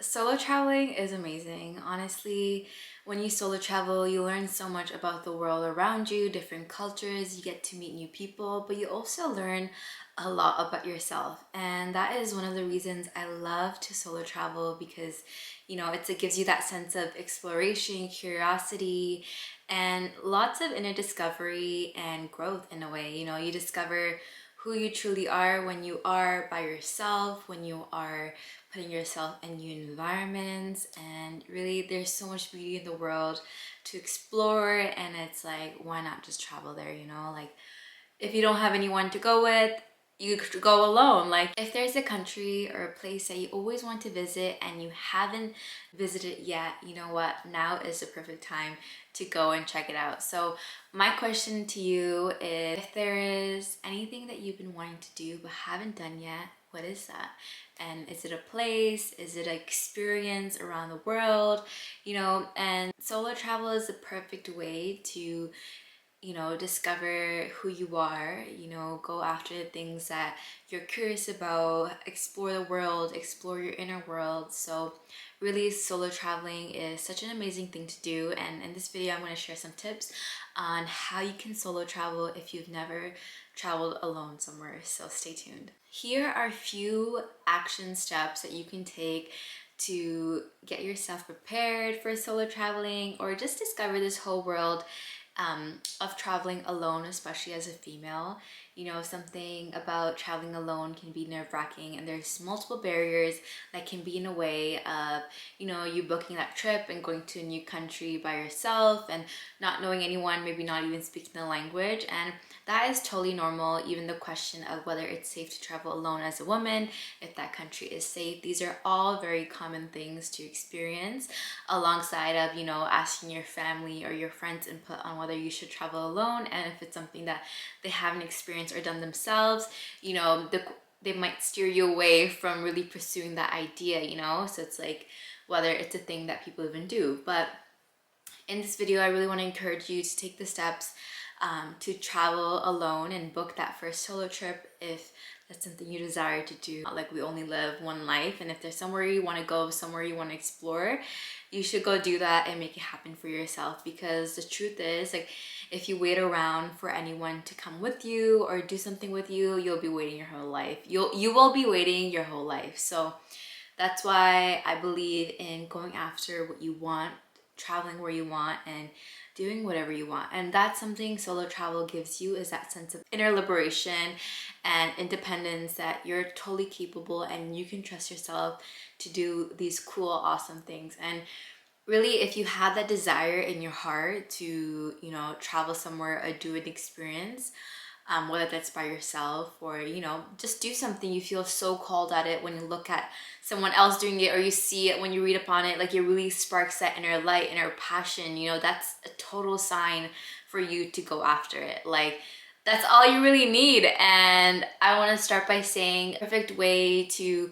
Solo traveling is amazing. Honestly, when you solo travel, you learn so much about the world around you, different cultures, you get to meet new people, but you also learn a lot about yourself. And that is one of the reasons I love to solo travel because, it gives you that sense of exploration, curiosity, and lots of inner discovery and growth in a way. You discover who you truly are when you are by yourself, when you are putting yourself in new environments, and really there's so much beauty in the world to explore, and it's like, why not just travel there, like if you don't have anyone to go with, you could go alone. Like if there's a country or a place that you always want to visit and you haven't visited yet, you know what? Now is the perfect time to go and check it out. So my question to you is, if there is anything that you've been wanting to do but haven't done yet, what is that? And is it a place? Is it an experience around the world? And solo travel is the perfect way to discover who you are, go after the things that you're curious about, explore the world, explore your inner world. So really solo traveling is such an amazing thing to do. And in this video, I'm going to share some tips on how you can solo travel if you've never traveled alone somewhere. So stay tuned. Here are a few action steps that you can take to get yourself prepared for solo traveling or just discover this whole world of traveling alone, especially as a female. Something about traveling alone can be nerve-wracking, and there's multiple barriers that can be in a way of, you booking that trip and going to a new country by yourself and not knowing anyone, maybe not even speaking the language. And that is totally normal. Even the question of whether it's safe to travel alone as a woman, if that country is safe, these are all very common things to experience, alongside of, asking your family or your friends input on whether you should travel alone, and if it's something that they haven't experienced or done themselves, they might steer you away from really pursuing that idea, so it's like whether it's a thing that people even do. But in this video, I really want to encourage you to take the steps to travel alone and book that first solo trip if that's something you desire to do. Not like we only live one life, and if there's somewhere you want to go, somewhere you want to explore, you should go do that and make it happen for yourself. Because the truth is, like, if you wait around for anyone to come with you or do something with you, you'll be waiting your whole life. You will be waiting your whole life. So that's why I believe in going after what you want, traveling where you want, and doing whatever you want. And that's something solo travel gives you, is that sense of inner liberation and independence, that you're totally capable and you can trust yourself to do these cool, awesome things. And really, if you have that desire in your heart to, travel somewhere or do an experience, whether that's by yourself or, just do something, you feel so called at it when you look at someone else doing it, or you see it when you read upon it, like it really sparks that inner light, inner passion, that's a total sign for you to go after it. Like, that's all you really need. And I want to start by saying, perfect way to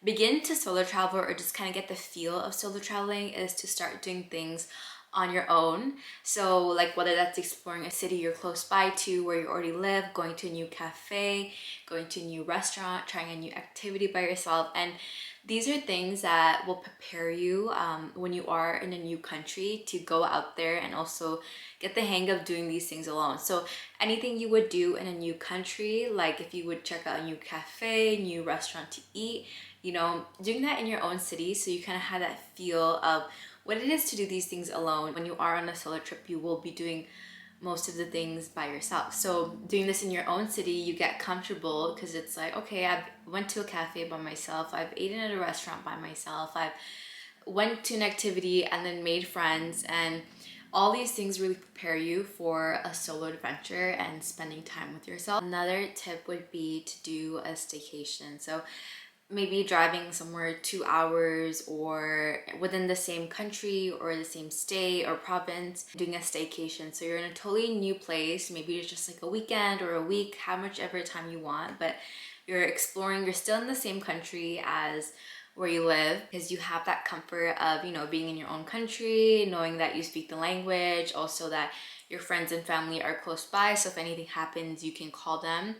begin to solo travel or just kind of get the feel of solo traveling is to start doing things on your own. So like whether that's exploring a city you're close by to where you already live, going to a new cafe, going to a new restaurant, trying a new activity by yourself. And these are things that will prepare you when you are in a new country to go out there and also get the hang of doing these things alone. So anything you would do in a new country, like if you would check out a new cafe, new restaurant to eat, doing that in your own city, so you kind of have that feel of what it is to do these things alone. When you are on a solo trip, you will be doing most of the things by yourself. So doing this in your own city, you get comfortable because it's like, okay, I've went to a cafe by myself, I've eaten at a restaurant by myself, I've went to an activity and then made friends, and all these things really prepare you for a solo adventure and spending time with yourself. Another tip would be to do a staycation. So maybe driving somewhere 2 hours or within the same country or the same state or province, doing a staycation. So you're in a totally new place, maybe it's just like a weekend or a week, how much ever time you want, but you're exploring, you're still in the same country as where you live, because you have that comfort of, you know, being in your own country, knowing that you speak the language, also that your friends and family are close by, so if anything happens you can call them.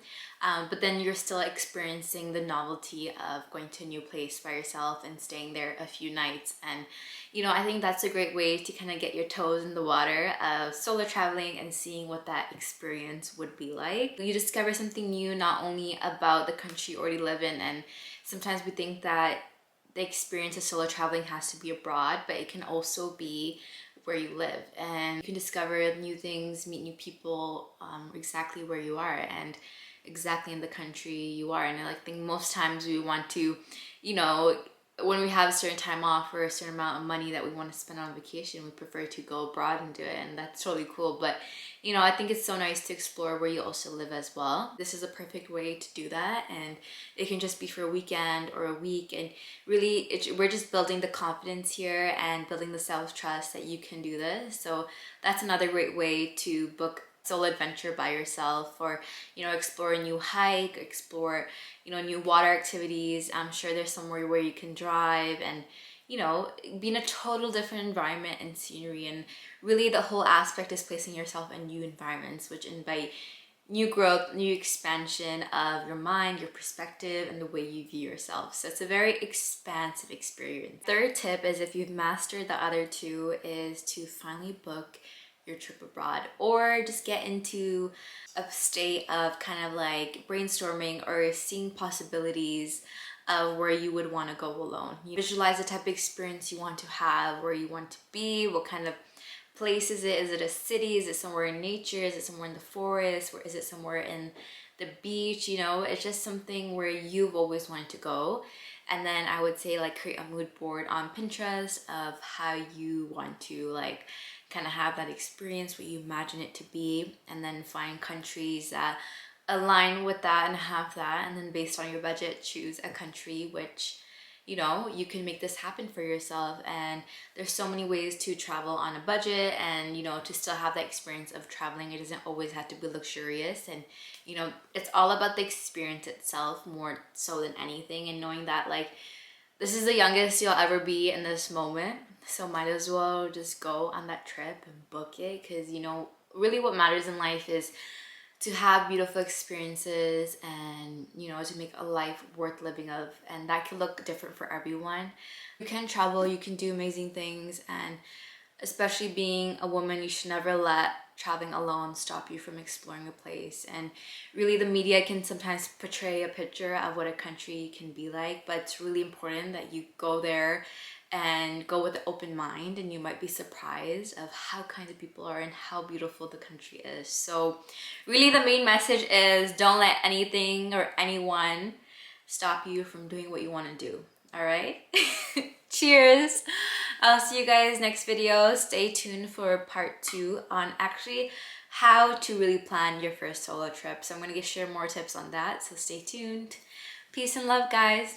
But then you're still experiencing the novelty of going to a new place by yourself and staying there a few nights. And you know, I think that's a great way to kind of get your toes in the water of solo traveling and seeing what that experience would be like. You discover something new, not only about the country you already live in, and sometimes we think that the experience of solo traveling has to be abroad, but it can also be where you live, and you can discover new things, meet new people, exactly where you are and exactly in the country you are. And I think most times we want to, you know, when we have a certain time off or a certain amount of money that we want to spend on vacation, we prefer to go abroad and do it, and that's totally cool. But you know, I think it's so nice to explore where you also live as well. This is a perfect way to do that, and it can just be for a weekend or a week. And really, we're just building the confidence here and building the self-trust that you can do this. So that's another great way to book solo adventure by yourself, or you know, explore a new hike, explore, you know, new water activities. I'm sure there's somewhere where you can drive and, you know, be in a total different environment and scenery. And really the whole aspect is placing yourself in new environments, which invite new growth, new expansion of your mind, your perspective, and the way you view yourself. So it's a very expansive experience. Third tip is, if you've mastered the other two, is to finally book your trip abroad, or just get into a state of kind of like brainstorming or seeing possibilities of where you would want to go alone. You visualize the type of experience you want to have, where you want to be, what kind of place is it? Is it a city? Is it somewhere in nature? Is it somewhere in the forest? Or is it somewhere in the beach? You know, it's just something where you've always wanted to go. And then I would say, like, create a mood board on Pinterest of how you want to like kind of have that experience, what you imagine it to be, and then find countries that align with that and have that. And then based on your budget, choose a country which, you know, you can make this happen for yourself. And there's so many ways to travel on a budget, and you know, to still have that experience of traveling. It doesn't always have to be luxurious, and you know, it's all about the experience itself more so than anything. And knowing that, like, this is the youngest you'll ever be in this moment, so might as well just go on that trip and book it. Because you know, really what matters in life is to have beautiful experiences, and you know, to make a life worth living of. And that can look different for everyone. You can travel, you can do amazing things, and especially being a woman, you should never let traveling alone stop you from exploring a place. And really, the media can sometimes portray a picture of what a country can be like, but it's really important that you go there and go with an open mind, and you might be surprised of how kind of people are and how beautiful the country is. So really, the main message is, don't let anything or anyone stop you from doing what you want to do. All right. Cheers. I'll see you guys next video. Stay tuned for part 2 on actually how to really plan your first solo trip. So I'm going to share more tips on that, so stay tuned. Peace and love, guys.